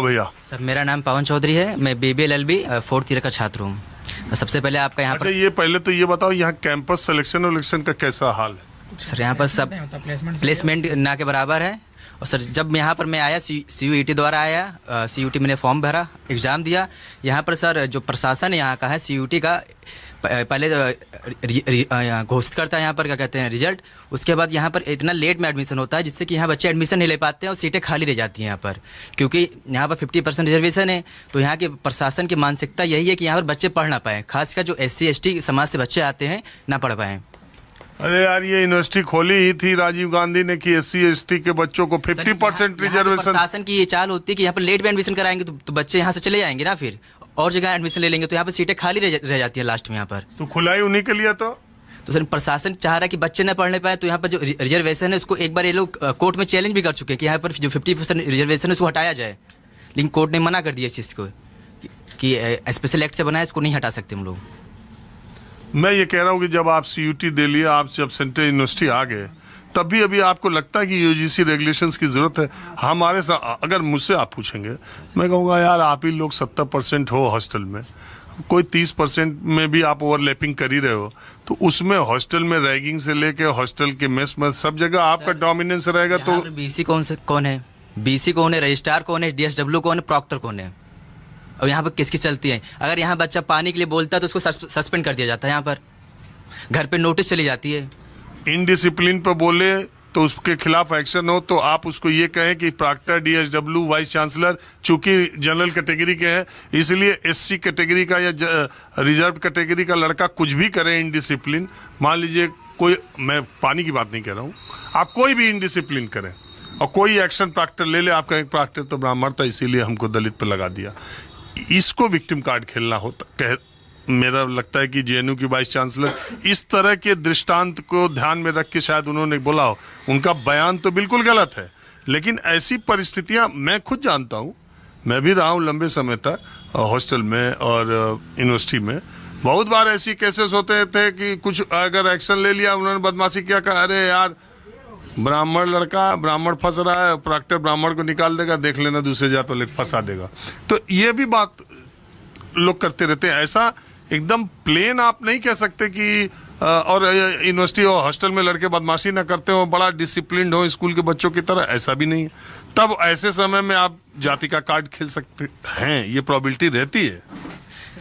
भैया सर मेरा नाम पवन चौधरी है, मैं BBA LLB 4th ईयर का छात्र हूँ। सबसे पहले आपका यहाँ अच्छा, ये पहले तो ये बताओ यहाँ कैंपस सिलेक्शन और इलेक्शन का कैसा हाल है? सर यहाँ पर सब प्लेसमेंट ना के बराबर है। और सर जब यहाँ पर मैं आया CUET द्वारा आया, CUET मैंने फॉर्म भरा, एग्ज़ाम दिया। यहाँ पर सर जो प्रशासन यहाँ का है CUET का पहले घोषित करता है यहाँ पर क्या कहते हैं रिजल्ट, उसके बाद यहाँ पर इतना लेट में एडमिशन होता है जिससे कि यहाँ बच्चे एडमिशन नहीं ले पाते हैं और सीटें खाली रह जाती हैं यहाँ पर, क्योंकि यहाँ पर 50% रिजर्वेशन है। तो यहाँ के प्रशासन की मानसिकता यही है कि यहाँ पर बच्चे पढ़ ना पाएँ, खासकर जो SC ST समाज से बच्चे आते हैं ना पढ़ पाएँ। अरे यार, ये यूनिवर्सिटी खोली ही थी राजीव गांधी ने कि SC ST के बच्चों को 50% रिजर्वेशन। प्रशासन की ये चाल होती है कि यहाँ पर लेट में एडमिशन कराएंगे तो बच्चे यहाँ से चले जाएंगे ना, फिर और जगह एडमिशन ले लेंगे तो यहाँ पर सीटें खाली रह जाती है लास्ट में यहाँ पर। तो खुलाई उन्हीं के लिए तो सर प्रशासन चाह रहा है कि बच्चे न पढ़ने पाए, तो यहाँ पर जो रिजर्वेशन है उसको एक बार ये लोग कोर्ट में चैलेंज भी कर चुके हैं कि यहाँ पर जो 50% रिजर्वेशन है उसको हटाया जाए, लेकिन कोर्ट ने मना कर दिया इस चीज़ को कि स्पेशल एक्ट से बनाए, इसको नहीं हटा सकते हम लोग। मैं ये कह रहा हूँ कि जब आप CUET दे लिए, आप जब सेंट्रल यूनिवर्सिटी आ गए, तब भी अभी आपको लगता है कि UGC रेगुलेशंस की ज़रूरत है? हमारे साथ अगर मुझसे आप पूछेंगे, मैं कहूँगा यार आप ही लोग 70% हो हॉस्टल में, कोई 30% में भी आप ओवरलैपिंग कर ही रहे हो, तो उसमें हॉस्टल में रैगिंग से लेके हॉस्टल के मेस में सब जगह आपका डोमिनेंस रहेगा। तो BC कौन है, BC कौन है, रजिस्ट्रार कौन है, DSW कौन है, प्रॉक्टर कौन है, और यहाँ पर किसकी चलती है? अगर यहाँ बच्चा पानी के लिए बोलता है तो उसको सस्पेंड कर दिया जाता है, यहाँ पर घर पे नोटिस चली जाती है। इनडिसिप्लिन पर बोले तो उसके खिलाफ एक्शन हो, तो आप उसको ये कहें कि प्रॉक्टर, DSW, वाइस चांसलर चूंकि जनरल कैटेगरी के हैं इसलिए SC कैटेगरी का या रिजर्व कैटेगरी का लड़का कुछ भी करे इनडिसिप्लिन, मान लीजिए कोई, मैं पानी की बात नहीं कह रहा हूँ, आप कोई भी इनडिसिप्लिन करें और कोई एक्शन प्रॉक्टर ले ले, आपका एक प्रॉक्टर तो ब्राह्मण था इसीलिए हमको दलित पर लगा दिया, इसको विक्टिम कार्ड खेलना होता। मेरा लगता है कि JNU की वाइस चांसलर इस तरह के दृष्टांत को ध्यान में रख के शायद उन्होंने बोला हो, उनका बयान तो बिल्कुल गलत है, लेकिन ऐसी परिस्थितियां मैं खुद जानता हूं, मैं भी रहा हूं लंबे समय तक हॉस्टल में और यूनिवर्सिटी में। बहुत बार ऐसी केसेस होते थे कि कुछ अगर एक्शन ले लिया, उन्होंने बदमाशी किया, कहा अरे यार ब्राह्मण लड़का, ब्राह्मण फंस रहा है, प्रॉक्टर ब्राह्मण को निकाल देगा, देख लेना दूसरे जात वाले फंसा देगा। तो ये भी बात लोग करते रहते हैं, ऐसा एकदम प्लेन आप नहीं कह सकते कि और यूनिवर्सिटी और हॉस्टल में लड़के बदमाशी ना करते हो, बड़ा डिसिप्लिन्ड हो स्कूल के बच्चों की तरह, ऐसा भी नहीं है। तब ऐसे समय में आप जाति का कार्ड खेल सकते हैं, ये प्रोबेबिलिटी रहती है।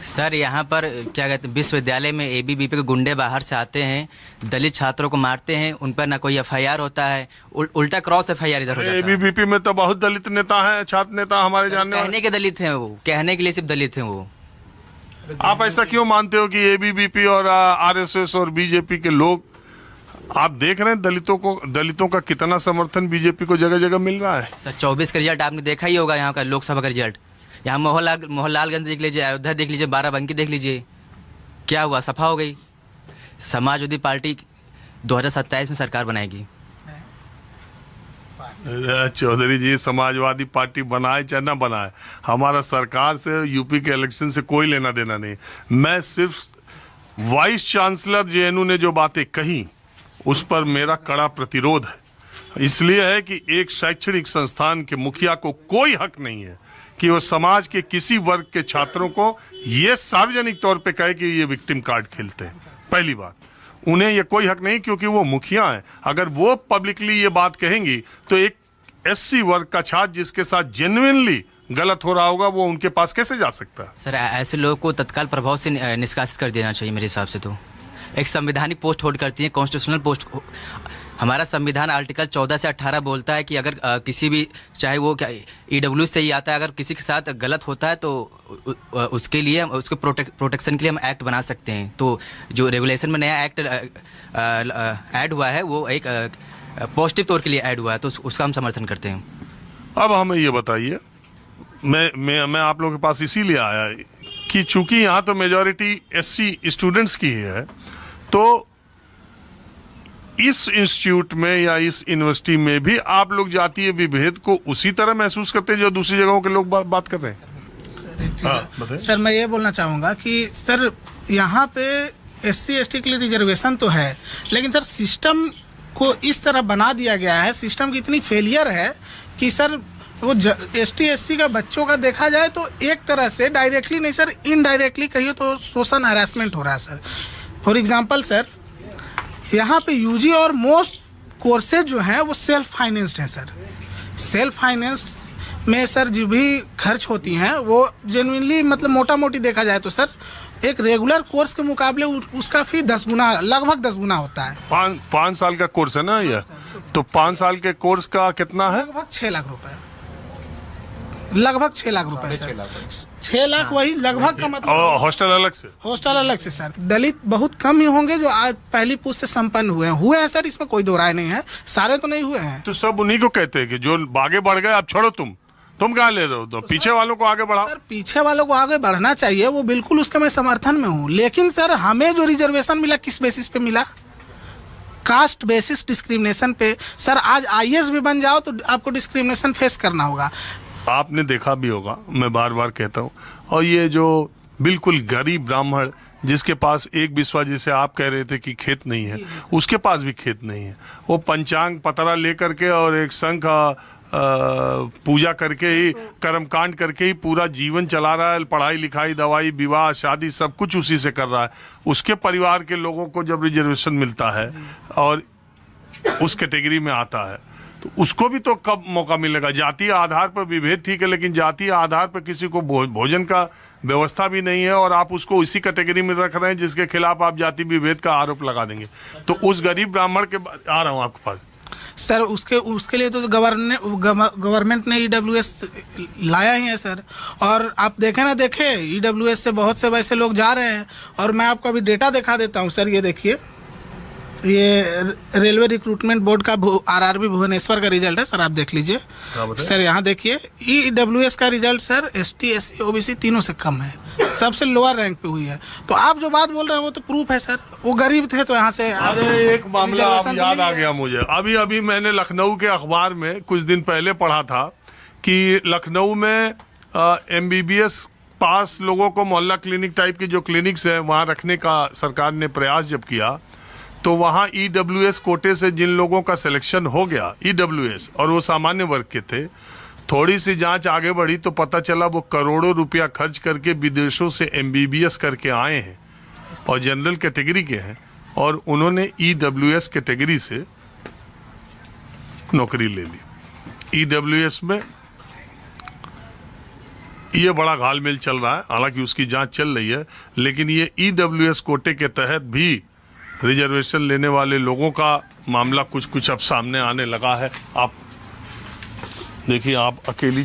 सर यहाँ पर क्या कहते हैं, विश्वविद्यालय में ABVP के गुंडे बाहर से आते हैं, दलित छात्रों को मारते हैं, उन पर ना कोई FIR होता है, उल्टा क्रॉस FIR इधर हो जाता है। ABVP में तो बहुत दलित नेता हैं, छात्र नेता हमारे जानने वाले। कहने के दलित हैं वो, कहने के लिए सिर्फ दलित हैं वो। आप ऐसा क्यों मानते हो कि ABVP और RSS और BJP के लोग, आप देख रहे हैं दलितों का कितना समर्थन BJP को जगह जगह मिल रहा है। सर 24 का रिजल्ट आपने देखा ही होगा, यहाँ का लोकसभा का रिजल्ट, यहाँ मोहनलालगंज देख लीजिए, अयोध्या देख लीजिए, बाराबंकी देख लीजिए, क्या हुआ, सफा हो गई। समाजवादी पार्टी 2027 में सरकार बनाएगी। चौधरी जी, समाजवादी पार्टी बनाए चाहे ना बनाए, हमारा सरकार से यूपी के इलेक्शन से कोई लेना देना नहीं। मैं सिर्फ वाइस चांसलर JNU ने जो बातें कही उस पर मेरा कड़ा प्रतिरोध है। इसलिए है कि एक शैक्षणिक संस्थान के मुखिया को कोई हक नहीं है कि वो समाज के किसी वर्ग के छात्रों को ये सार्वजनिक तौर पे कहे कि ये विक्टिम कार्ड खेलते हैं। पहली बात, उन्हें ये कोई हक नहीं क्योंकि वो मुखिया हैं। अगर वो पब्लिकली ये बात कहेंगी तो एक SC वर्ग का छात्र जिसके साथ जेन्युइनली गलत हो रहा होगा वो उनके पास कैसे जा सकता है? सर ऐसे लोगों को तत्काल प्रभाव से निष्कासित कर देना चाहिए मेरे हिसाब से। तो एक संवैधानिक पोस्ट होल्ड करती है, कॉन्स्टिट्यूशनल पोस्ट। हमारा संविधान आर्टिकल 14 से 18 बोलता है कि अगर किसी भी, चाहे वो क्या EW से ही आता है, अगर किसी के साथ गलत होता है तो उसके लिए, उसके प्रोटेक्शन के लिए हम एक्ट बना सकते हैं। तो जो रेगुलेशन में नया एक्ट ऐड हुआ है वो एक पॉजिटिव तौर के लिए ऐड हुआ है, तो उसका हम समर्थन करते हैं। अब हमें ये बताइए, मैं आप लोगों के पास इसीलिए आया कि चूंकि यहाँ तो मेजॉरिटी SC स्टूडेंट्स की है, तो इस इंस्टीट्यूट में या इस यूनिवर्सिटी में भी आप लोग जातीय विभेद को उसी तरह महसूस करते हैं जो दूसरी जगहों के लोग बात कर रहे हैं? सर मैं ये बोलना चाहूँगा कि सर यहाँ पे SC ST के लिए रिजर्वेशन तो है, लेकिन सर सिस्टम को इस तरह बना दिया गया है, सिस्टम की इतनी फेलियर है कि सर वो ST SC का बच्चों का देखा जाए तो एक तरह से डायरेक्टली नहीं सर, इनडायरेक्टली कहिए तो शोषण हरासमेंट हो रहा है सर। फॉर एग्जांपल सर, यहाँ पे यूजी और मोस्ट कोर्सेज जो हैं वो सेल्फ फाइनेंस्ड हैं सर। सेल्फ फाइनेंस्ड में सर जो भी खर्च होती हैं वो जेन्युइनली मतलब मोटा मोटी देखा जाए तो सर एक रेगुलर कोर्स के मुकाबले उसका फी 10 गुना, लगभग 10 गुना होता है। 5 साल का कोर्स है ना ये, तो 5 साल के कोर्स का कितना है? लगभग 6 लाख रुपए, लगभग 6 लाख रुपए सर। 6 लाख वही लगभग का मतलब। और हॉस्टल अलग से? हॉस्टल अलग से सर। दलित बहुत कम ही होंगे जो आज पहली पूछ से संपन्न हुए हैं सर, इसमें कोई दो राय नहीं है, सारे तो नहीं हुए हैं। तो सब उन्हीं को कहते हैं कि जो आगे बढ़ गए अब छोड़ो, तुम कहाँ ले रहे हो? तो पीछे वालों को आगे बढ़ाओ। सर पीछे वालों को आगे बढ़ना चाहिए, वो बिल्कुल उसके मैं समर्थन में हूँ, लेकिन सर हमें जो रिजर्वेशन मिला किस बेसिस पे मिला? कास्ट बेसिस डिस्क्रिमिनेशन पे। सर आज IAS भी बन जाओ तो आपको डिस्क्रिमिनेशन फेस करना होगा। आपने देखा भी होगा, मैं बार बार कहता हूँ, और ये जो बिल्कुल गरीब ब्राह्मण जिसके पास एक बिस्वा, जैसे आप कह रहे थे कि खेत नहीं है, उसके पास भी खेत नहीं है, वो पंचांग पतरा लेकर के और एक संघ का पूजा करके ही, कर्मकांड करके ही पूरा जीवन चला रहा है। पढ़ाई लिखाई, दवाई, विवाह, शादी सब कुछ उसी से कर रहा है। उसके परिवार के लोगों को जब रिजर्वेशन मिलता है और उस कैटेगरी में आता है तो उसको भी तो कब मौका मिलेगा? जातीय आधार पर विभेद ठीक है, लेकिन जातीय आधार पर किसी को भोजन का व्यवस्था भी नहीं है और आप उसको इसी कैटेगरी में रख रहे हैं जिसके खिलाफ आप जाति विभेद का आरोप लगा देंगे। तो उस गरीब ब्राह्मण के आ रहा हूँ आपके पास सर, उसके लिए तो गवर्नमेंट ने EWS लाया ही है सर। और आप देखें ना देखें, EWS से बहुत से वैसे लोग जा रहे हैं। और मैं आपको अभी डेटा दिखा देता हूँ सर, ये देखिए, ये रेलवे रिक्रूटमेंट बोर्ड का RRB भुवनेश्वर का रिजल्ट है सर, आप देख लीजिए सर। यहाँ देखिए EWS का result sir ST SC OBC तीनों से कम है, सबसे लोअर रैंक पे हुई है। तो आप जो बात बोल रहे हैं वो तो प्रूफ है सर, वो गरीब थे तो यहाँ से। अरे एक मामला याद आ गया मुझे, अभी मैंने लखनऊ के अखबार में कुछ दिन पहले पढ़ा था कि लखनऊ में MBBS पास लोगों को मोहल्ला क्लिनिक टाइप की जो क्लिनिक्स है वहाँ रखने का सरकार ने प्रयास जब किया तो वहाँ EWS कोटे से जिन लोगों का सिलेक्शन हो गया EWS और वो सामान्य वर्ग के थे, थोड़ी सी जांच आगे बढ़ी तो पता चला वो करोड़ों रुपया खर्च करके विदेशों से MBBS करके आए हैं और जनरल कैटेगरी के हैं और उन्होंने EWS कैटेगरी से नौकरी ले ली। EWS में ये बड़ा घालमेल चल रहा है, हालांकि उसकी जांच चल रही है, लेकिन ये EWS कोटे के तहत भी रिजर्वेशन लेने वाले लोगों का मामला कुछ अब सामने आने लगा है। आप देखिए, आप अकेली